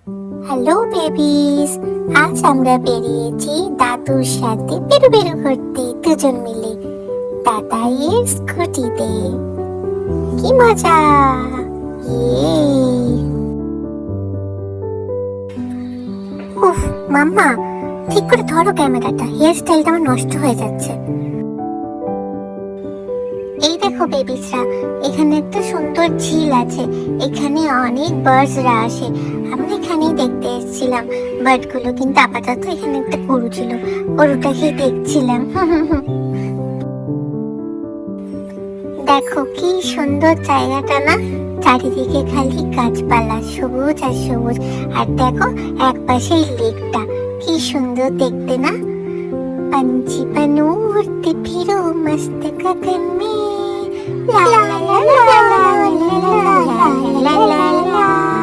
Hello babies, আজ আমরা বেরিয়েছি দাদুর সাথে বেরু বেরু করতে দুজন মিলে দাদাইয়ের স্কুটিতে। কি মজা! ইয়ে! উফ মাম্মা, ঠিক করে ধরো ক্যামেরাটা, হেয়ার স্টাইলটা আমার নষ্ট হয়ে যাচ্ছে। এই দেখো বেবিসরা, এখানে একটা সুন্দর ঝিল আছে, এখানে অনেক বার্ডসরা আসে। আমরা এখানেই দেখতে এসেছিলাম বার্ডগুলো, কিন্তু আপাতত এখানে একটা গরু ছিল, গরুটাকে দেখছিলাম। দেখো কি সুন্দর জায়গাটা না, চারিদিকে খালি গাছপালা, সবুজ আর সবুজ। আর দেখো এক পাশে লেকটা, কি সুন্দর দেখতে না। पंछी बनूं उड़ती फिरूं मस्त गगन में, ला ला ला ला ला ला ला ला ला ला ला।